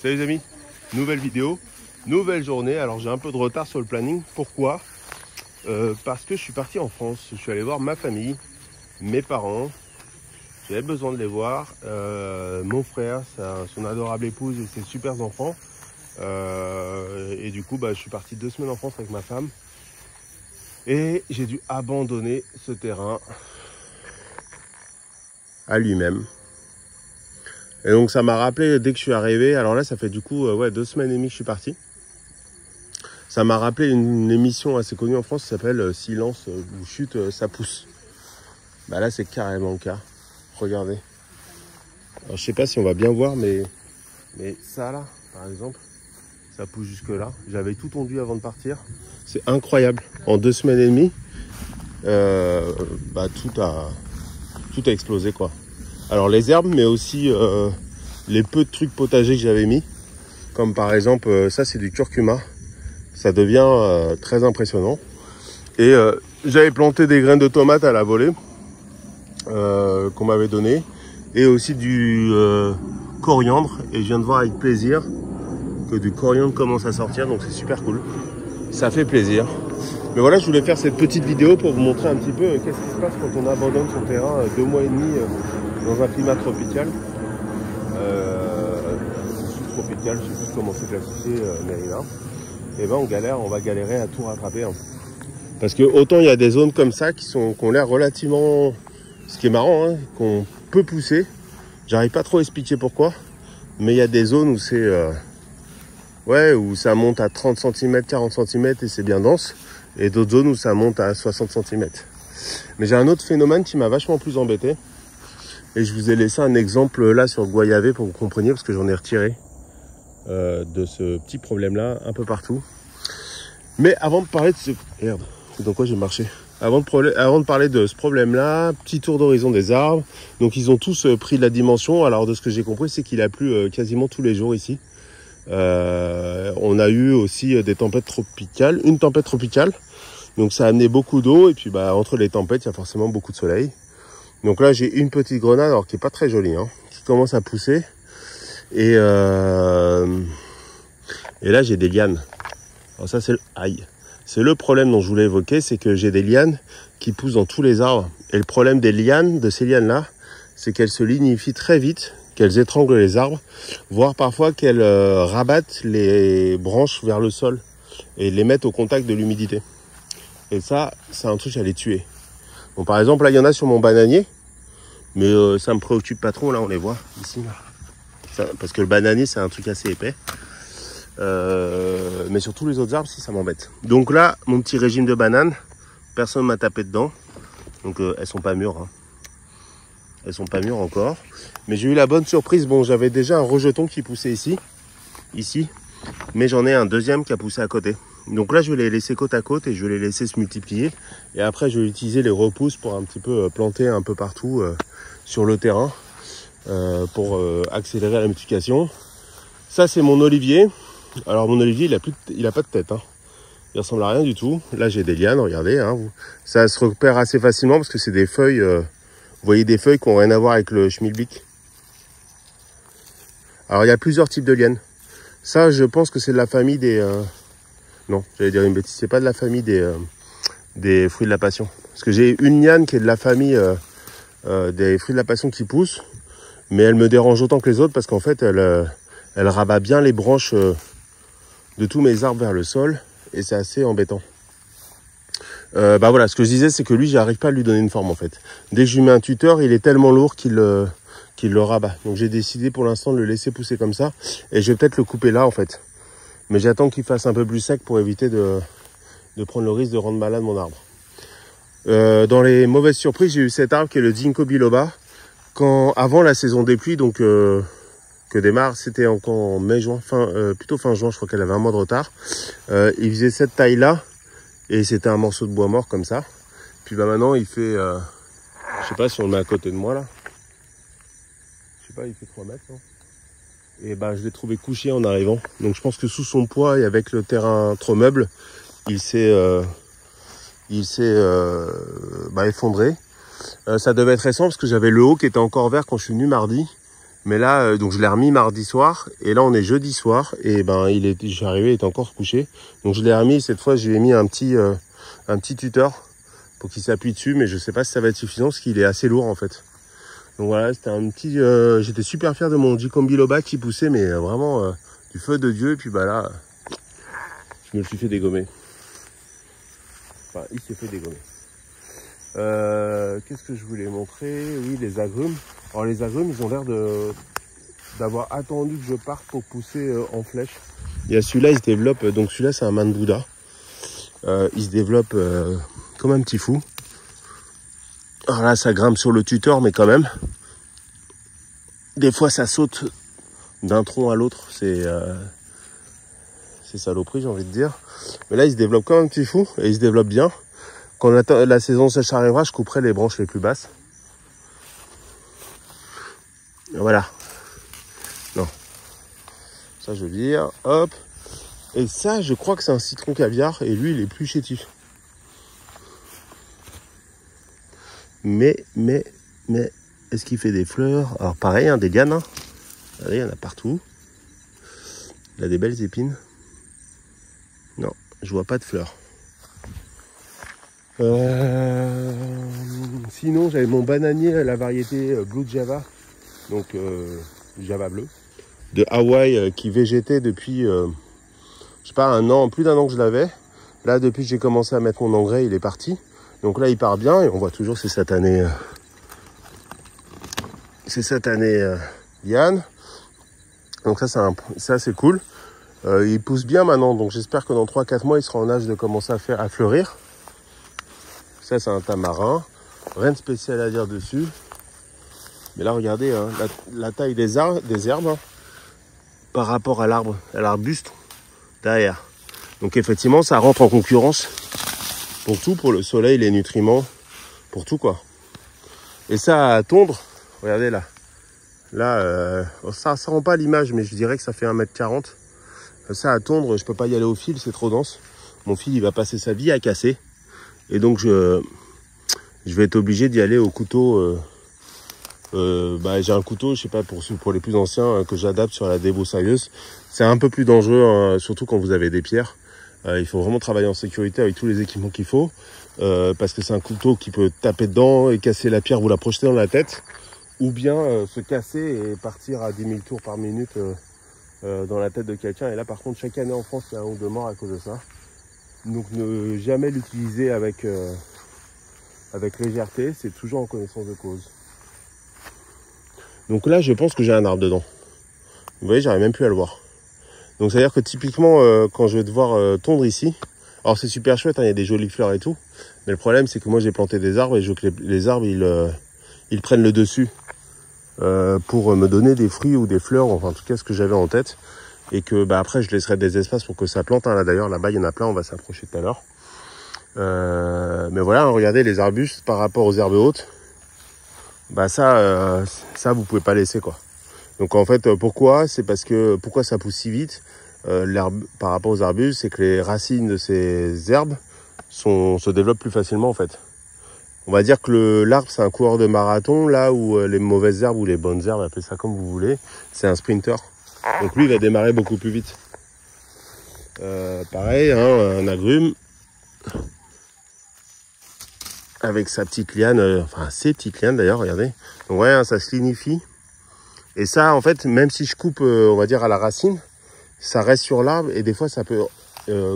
Salut les amis, nouvelle vidéo, nouvelle journée. Alors j'ai un peu de retard sur le planning. Pourquoi? Parce que je suis parti en France. Je suis allé voir ma famille, mes parents. J'avais besoin de les voir. Mon frère, son adorable épouse et ses super enfants. Et du coup, je suis parti 2 semaines en France avec ma femme. Et j'ai dû abandonner ce terrain à lui-même. Et donc ça m'a rappelé dès que je suis arrivé, alors là ça fait du coup 2 semaines et demie que je suis parti. Ça m'a rappelé une émission assez connue en France qui s'appelle Silence ou Chute, ça pousse. Bah là c'est carrément le cas. Regardez. Alors je sais pas si on va bien voir, mais ça là, par exemple, ça pousse jusque là. J'avais tout tondu avant de partir. C'est incroyable. En 2 semaines et demie, tout a explosé quoi. Alors les herbes, mais aussi les peu de trucs potagers que j'avais mis. Comme par exemple, ça c'est du curcuma. Ça devient très impressionnant. Et j'avais planté des graines de tomates à la volée qu'on m'avait donné. Et aussi du coriandre. Et je viens de voir avec plaisir que du coriandre commence à sortir. Donc c'est super cool. Ça fait plaisir. Mais voilà, je voulais faire cette petite vidéo pour vous montrer un petit peu qu'est-ce qui se passe quand on abandonne son terrain 2 mois et demi dans un climat tropical. Sous-tropical, je ne sais plus comment c'est classifié, mais là. Et ben on va galérer à tout rattraper. Hein. Parce que autant il y a des zones comme ça qui ont l'air relativement... Ce qui est marrant, hein, qu'on peut pousser. J'arrive pas trop à expliquer pourquoi. Mais il y a des zones où c'est... où ça monte à 30 cm, 40 cm et c'est bien dense. Et d'autres zones où ça monte à 60 cm. Mais j'ai un autre phénomène qui m'a vachement plus embêté. Et je vous ai laissé un exemple là sur Guayavé pour que vous compreniez, parce que j'en ai retiré de ce petit problème-là un peu partout. Mais avant de parler de ce... Merde, c'est dans quoi j'ai marché? Avant de parler de ce problème-là, petit tour d'horizon des arbres. Donc ils ont tous pris de la dimension. Alors de ce que j'ai compris, c'est qu'il a plu quasiment tous les jours ici. On a eu aussi des tempêtes tropicales, une tempête tropicale. Donc ça a amené beaucoup d'eau. Et puis entre les tempêtes, il y a forcément beaucoup de soleil. Donc là, j'ai une petite grenade, alors qui est pas très jolie, hein, qui commence à pousser. Et là, j'ai des lianes. Alors ça, c'est le problème dont je voulais évoquer, c'est que j'ai des lianes qui poussent dans tous les arbres. Et le problème des lianes, de ces lianes-là, c'est qu'elles se lignifient très vite, qu'elles étranglent les arbres, voire parfois qu'elles rabattent les branches vers le sol et les mettent au contact de l'humidité. Et ça, c'est un truc à les tuer. Bon, par exemple, là, il y en a sur mon bananier, mais ça me préoccupe pas trop. Là, on les voit ici, là. Ça, parce que le bananier, c'est un truc assez épais. Mais sur tous les autres arbres, si, ça m'embête. Donc là, mon petit régime de bananes, personne m'a tapé dedans. Donc elles sont pas mûres. Hein. Elles sont pas mûres encore. Mais j'ai eu la bonne surprise. Bon, j'avais déjà un rejeton qui poussait ici. Mais j'en ai un deuxième qui a poussé à côté. Donc là, je vais les laisser côte à côte et je vais les laisser se multiplier. Et après, je vais utiliser les repousses pour un petit peu planter un peu partout sur le terrain pour accélérer la multiplication. Ça, c'est mon olivier. Alors, mon olivier, il a pas de tête. Hein. Il ressemble à rien du tout. Là, j'ai des lianes, regardez. Hein. Ça se repère assez facilement parce que c'est des feuilles... vous voyez des feuilles qui n'ont rien à voir avec le schmilblick. Alors, il y a plusieurs types de lianes. Ça, je pense que c'est de la famille des... Non, j'allais dire une bêtise, c'est pas de la famille des fruits de la passion. Parce que j'ai une liane qui est de la famille des fruits de la passion qui poussent, mais elle me dérange autant que les autres parce qu'en fait, elle rabat bien les branches de tous mes arbres vers le sol, et c'est assez embêtant. Voilà, ce que je disais, c'est que lui, j'arrive pas à lui donner une forme en fait. Dès que je lui mets un tuteur, il est tellement lourd qu'il le rabat. Donc j'ai décidé pour l'instant de le laisser pousser comme ça, et je vais peut-être le couper là en fait. Mais j'attends qu'il fasse un peu plus sec pour éviter de prendre le risque de rendre malade mon arbre. Dans les mauvaises surprises, j'ai eu cet arbre qui est le Ginkgo biloba. Avant la saison des pluies, donc que démarre, c'était encore en mai-juin, plutôt fin juin, je crois qu'elle avait un mois de retard. Il faisait cette taille-là, et c'était un morceau de bois mort comme ça. Puis maintenant, il fait, je sais pas si on le met à côté de moi là. Je sais pas, il fait 3 mètres. Hein. Et je l'ai trouvé couché en arrivant. Donc je pense que sous son poids et avec le terrain trop meuble, il s'est effondré. Ça devait être récent parce que j'avais le haut qui était encore vert quand je suis venu mardi. Mais là, donc je l'ai remis mardi soir. Et là, on est jeudi soir. Et ben, j'y arrivé, il était encore couché. Donc je l'ai remis. Cette fois, je lui ai mis un petit tuteur pour qu'il s'appuie dessus. Mais je sais pas si ça va être suffisant parce qu'il est assez lourd en fait. Donc voilà, c'était un petit... j'étais super fier de mon Jeecom Biloba qui poussait, mais vraiment du feu de Dieu. Et puis bah là, je me le suis fait dégommer. Enfin, il s'est fait dégommer. Qu'est-ce que je voulais montrer? Oui, les agrumes. Alors les agrumes, ils ont l'air d'avoir attendu que je parte pour pousser en flèche. Il y a celui-là, il se développe, donc celui-là c'est un man Bouddha. Il se développe comme un petit fou. Alors là, ça grimpe sur le tuteur, mais quand même. Des fois, ça saute d'un tronc à l'autre. C'est saloperie, j'ai envie de dire. Mais là, il se développe comme un petit fou, et il se développe bien. Quand la saison sèche arrivera, je couperai les branches les plus basses. Voilà. Non. Ça, je veux dire. Hop. Et ça, je crois que c'est un citron caviar. Et lui, il est plus chétif. Mais, est-ce qu'il fait des fleurs? Alors, pareil, hein, des lianes. Hein. Regardez, il y en a partout. Il a des belles épines. Non, je vois pas de fleurs. Sinon, j'avais mon bananier, la variété Blue Java. Donc Java bleu, de Hawaï qui végétait depuis, je sais pas, plus d'un an que je l'avais. Là, depuis que j'ai commencé à mettre mon engrais, il est parti. Donc là, il part bien et on voit toujours c'est cette année Yann. Donc ça c'est cool. Il pousse bien maintenant, donc j'espère que dans 3-4 mois, il sera en âge de commencer à fleurir. Ça, c'est un tamarin. Rien de spécial à dire dessus. Mais là, regardez hein, la taille des herbes hein, par rapport à l'arbuste derrière. Donc effectivement, ça rentre en concurrence pour tout, pour le soleil, les nutriments, pour tout quoi. Et ça à tondre, regardez là. Là, ça rend pas l'image, mais je dirais que ça fait 1m40. Ça à tondre, je peux pas y aller au fil, c'est trop dense. Mon fil, il va passer sa vie à casser. Et donc, je vais être obligé d'y aller au couteau... j'ai un couteau, je sais pas, pour les plus anciens, que j'adapte sur la débroussailleuse. C'est un peu plus dangereux, hein, surtout quand vous avez des pierres. Il faut vraiment travailler en sécurité avec tous les équipements qu'il faut. Parce que c'est un couteau qui peut taper dedans et casser la pierre, vous la projeter dans la tête. Ou bien se casser et partir à 10 000 tours par minute dans la tête de quelqu'un. Et là, par contre, chaque année en France, il y a un ou deux morts à cause de ça. Donc, ne jamais l'utiliser avec légèreté. C'est toujours en connaissance de cause. Donc là, je pense que j'ai un arbre dedans. Vous voyez, j'arrive même plus à le voir. Donc, c'est-à-dire que typiquement, quand je vais devoir tondre ici, alors c'est super chouette, hein, il y a des jolies fleurs et tout. Mais le problème, c'est que moi, j'ai planté des arbres et je veux que les arbres, ils prennent le dessus pour me donner des fruits ou des fleurs, enfin, en tout cas, ce que j'avais en tête. Et que, après, je laisserai des espaces pour que ça plante. Hein. Là, d'ailleurs, là-bas, il y en a plein, on va s'approcher tout à l'heure. Mais voilà, hein, regardez les arbustes par rapport aux herbes hautes. Ça vous pouvez pas laisser quoi. Donc en fait pourquoi ça pousse si vite l'herbe par rapport aux arbustes, c'est que les racines de ces herbes se développent plus facilement en fait. On va dire que l'arbre c'est un coureur de marathon, là où les mauvaises herbes ou les bonnes herbes, appelez ça comme vous voulez, c'est un sprinter. Donc lui il va démarrer beaucoup plus vite. Pareil, hein, un agrume avec sa petite liane, ses petites lianes d'ailleurs, regardez. Donc ouais, hein, ça se lignifie. Et ça, en fait, même si je coupe, on va dire à la racine, ça reste sur l'arbre et des fois ça peut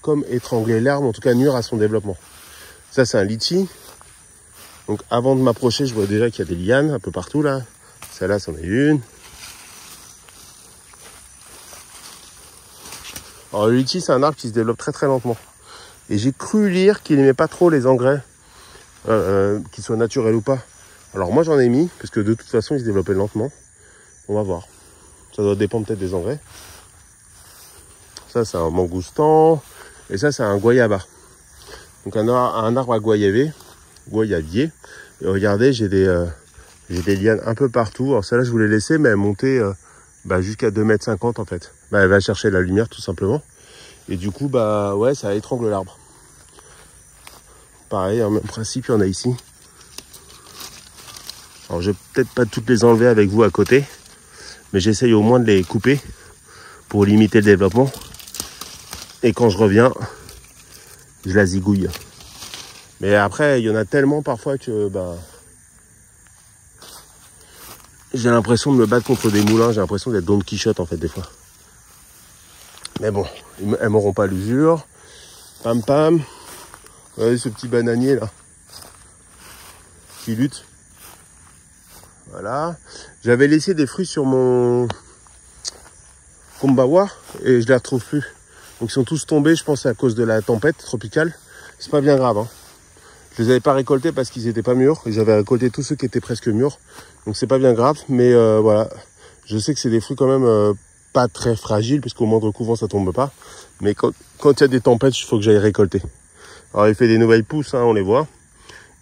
comme étrangler l'arbre, en tout cas nuire à son développement. Ça, c'est un litchi. Donc avant de m'approcher, je vois déjà qu'il y a des lianes un peu partout là. Celle-là, c'en est une. Alors le litchi, c'est un arbre qui se développe très très lentement. Et j'ai cru lire qu'il n'aimait pas trop les engrais. Qu'ils soient naturels ou pas. Alors moi j'en ai mis, parce que de toute façon ils se développaient lentement. On va voir. Ça doit dépendre peut-être des engrais. Ça c'est un mangoustan. Et ça c'est un goyaba. Donc un arbre à goyavier. Et regardez, j'ai des lianes un peu partout. Alors celle-là je voulais laisser, mais elle montait jusqu'à 2,50 m en fait. Elle va chercher la lumière tout simplement. Et du coup ouais, ça étrangle l'arbre. Pareil, hein, même principe, il y en a ici. Alors, je vais peut-être pas toutes les enlever avec vous à côté. Mais j'essaye au moins de les couper pour limiter le développement. Et quand je reviens, je la zigouille. Mais après, il y en a tellement parfois que j'ai l'impression de me battre contre des moulins. J'ai l'impression d'être Don Quichotte en fait des fois. Mais bon, elles m'auront pas l'usure. Pam pam. Vous voyez ce petit bananier là qui lutte. Voilà. J'avais laissé des fruits sur mon Kombawa et je les retrouve plus. Donc ils sont tous tombés, je pense à cause de la tempête tropicale. C'est pas bien grave. Hein. Je les avais pas récoltés parce qu'ils étaient pas mûrs. Et j'avais récolté tous ceux qui étaient presque mûrs. Donc c'est pas bien grave. Mais voilà. Je sais que c'est des fruits quand même pas très fragiles, puisqu'au moindre couvent ça tombe pas. Mais quand il y a des tempêtes, il faut que j'aille récolter. Alors il fait des nouvelles pousses, hein, on les voit.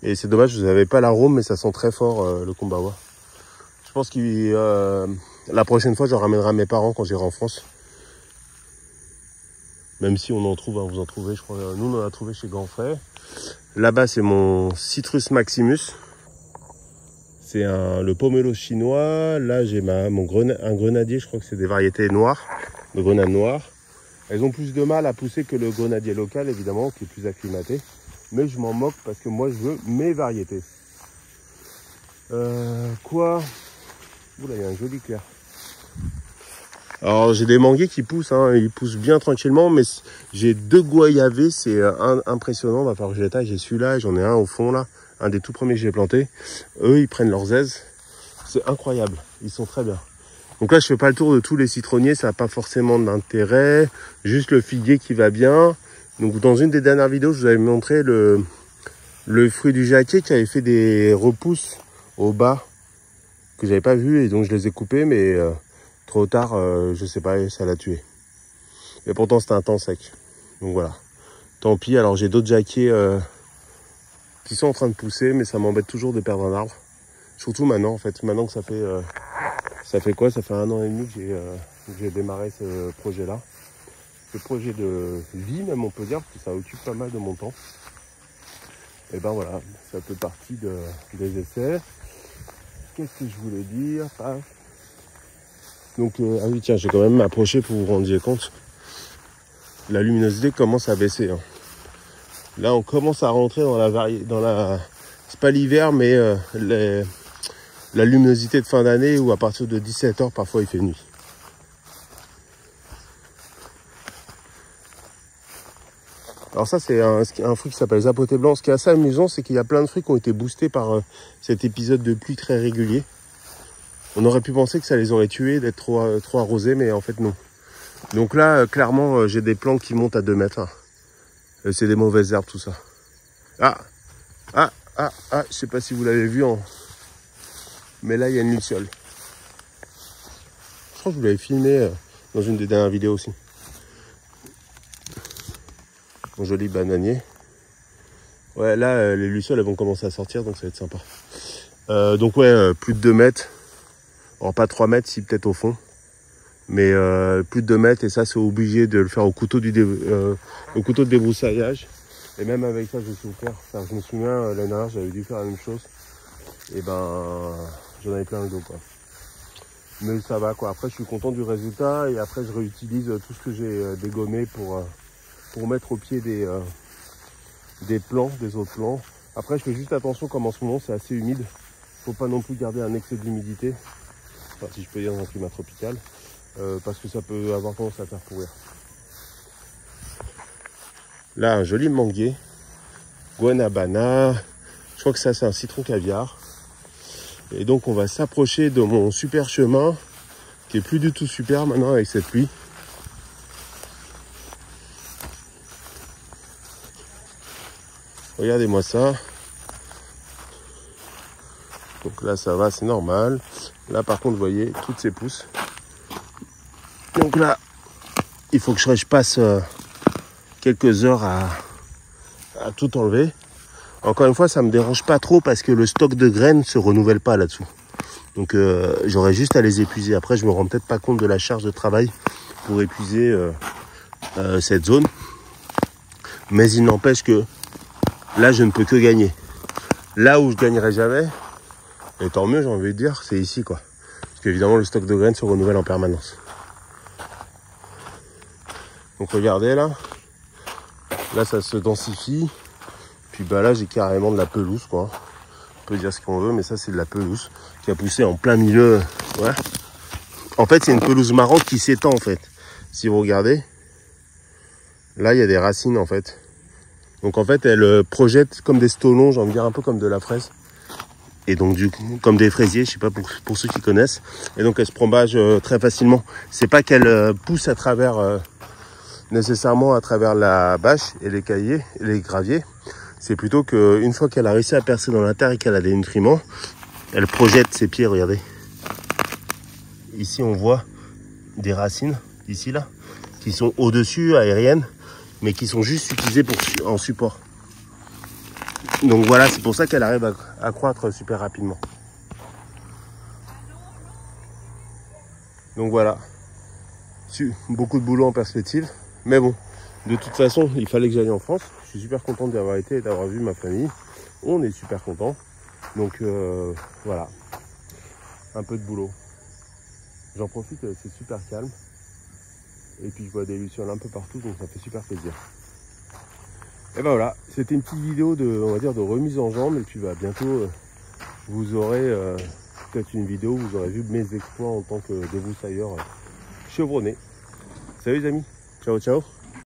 Et c'est dommage, vous n'avez pas l'arôme, mais ça sent très fort le Kombawa. Je pense que la prochaine fois, j'en ramènerai à mes parents quand j'irai en France. Même si on en trouve, hein, vous en trouvez, je crois. Nous, on en a trouvé chez Granfray. Là-bas, c'est mon Citrus Maximus. C'est le pomelo chinois. Là, j'ai un grenadier, je crois que c'est des variétés noires, de grenades noires. Elles ont plus de mal à pousser que le grenadier local, évidemment, qui est plus acclimaté. Mais je m'en moque parce que moi, je veux mes variétés. Quoi? Oula, il y a un joli clair. Alors, j'ai des manguiers qui poussent, hein, ils poussent bien tranquillement, mais j'ai 2 goyavés, c'est impressionnant. Va falloir que je les taille. J'ai celui-là, j'en ai un au fond, là, un des tout premiers que j'ai planté. Eux, ils prennent leurs aises. C'est incroyable, ils sont très bien. Donc là, je fais pas le tour de tous les citronniers, ça n'a pas forcément d'intérêt. Juste le figuier qui va bien. Donc, dans une des dernières vidéos, je vous avais montré le fruit du jacquier qui avait fait des repousses au bas que j'avais pas vu et donc je les ai coupés, mais trop tard, je sais pas, ça l'a tué. Et pourtant c'était un temps sec. Donc voilà. Tant pis, alors j'ai d'autres jacquiers qui sont en train de pousser, mais ça m'embête toujours de perdre un arbre. Surtout maintenant en fait. Maintenant que ça fait quoi? Ça fait 1 an et demi que j'ai démarré ce projet-là. Ce projet de vie même on peut dire, parce que ça occupe pas mal de mon temps. Et ben voilà, ça fait partie des essais. Qu'est-ce que je voulais dire? Donc, ah oui, tiens, j'ai quand même m'approché pour vous rendre compte. La luminosité commence à baisser. Hein. Là, on commence à rentrer dans la c'est pas l'hiver, mais la luminosité de fin d'année où à partir de 17 h, parfois, il fait nuit. Alors ça, c'est un fruit qui s'appelle zapoté blanc. Ce qui est assez amusant, c'est qu'il y a plein de fruits qui ont été boostés par cet épisode de pluie très régulier. On aurait pu penser que ça les aurait tués d'être trop arrosés, mais en fait non. Donc là, clairement, j'ai des plantes qui montent à 2 mètres. Hein. C'est des mauvaises herbes, tout ça. Je sais pas si vous l'avez vu, mais là, il y a une luciole. Je crois que je vous l'avais filmé dans une des dernières vidéos aussi. Un joli bananier. Ouais, là, les lucioles, elles vont commencer à sortir, donc ça va être sympa. Donc ouais, plus de 2 mètres. Alors pas 3 mètres, si peut-être au fond. Mais plus de 2 mètres, et ça, c'est obligé de le faire au couteau de débroussaillage. Et même avec ça, je suis souffert. Enfin, je me souviens, l'année dernière, j'avais dû faire la même chose. Et ben, j'en avais plein le dos, quoi. Mais ça va, quoi. Après, je suis content du résultat. Et après, je réutilise tout ce que j'ai dégommé pour mettre au pied des plants, des autres plants. Après, je fais juste attention, comme en ce moment, c'est assez humide. Faut pas non plus garder un excès d'humidité. Enfin, si je peux dire dans un climat tropical. Parce que ça peut avoir tendance à faire pourrir. Là, un joli manguier. Guanabana. Je crois que ça, c'est un citron caviar. Et donc, on va s'approcher de mon super chemin, qui est plus du tout super maintenant avec cette pluie. Regardez-moi ça. Donc là, ça va, c'est normal. Là, par contre, vous voyez, toutes ces pousses. Donc là, il faut que je passe quelques heures à tout enlever. Encore une fois, ça me dérange pas trop parce que le stock de graines se renouvelle pas là-dessous. Donc j'aurais juste à les épuiser. Après, je me rends peut-être pas compte de la charge de travail pour épuiser cette zone. Mais il n'empêche que là, je ne peux que gagner. Là où je gagnerai jamais, et tant mieux, j'ai envie de dire, c'est ici, quoi. Parce qu'évidemment, le stock de graines se renouvelle en permanence. Donc regardez là. Là, ça se densifie. Puis bah là, j'ai carrément de la pelouse, quoi. On peut dire ce qu'on veut, mais ça, c'est de la pelouse qui a poussé en plein milieu. Ouais. En fait, c'est une pelouse marron qui s'étend, en fait. Si vous regardez, là, il y a des racines, en fait. Donc, en fait, elle projette comme des stolons, j'ai envie de dire un peu comme de la fraise. Et donc, du coup, comme des fraisiers, je sais pas pour ceux qui connaissent. Et donc, elle se propage très facilement. C'est pas qu'elle pousse à travers, nécessairement à travers la bâche et les cailliers, et les graviers. C'est plutôt qu'une fois qu'elle a réussi à percer dans la terre et qu'elle a des nutriments, elle projette ses pieds, regardez. Ici, on voit des racines, ici, là, qui sont au-dessus, aériennes, mais qui sont juste utilisées en support. Donc voilà, c'est pour ça qu'elle arrive à croître super rapidement. Donc voilà, beaucoup de boulot en perspective, mais bon, de toute façon, il fallait que j'aille en France. Je suis super content d'y avoir été et d'avoir vu ma famille. On est super content. Donc voilà, un peu de boulot. J'en profite, c'est super calme. Et puis je vois des lucioles un peu partout, donc ça fait super plaisir. Et ben voilà, c'était une petite vidéo de, on va dire, de remise en jambe. Et puis bah, bientôt, vous aurez peut-être une vidéo où vous aurez vu mes exploits en tant que débroussailleur chevronné. Salut les amis, ciao ciao.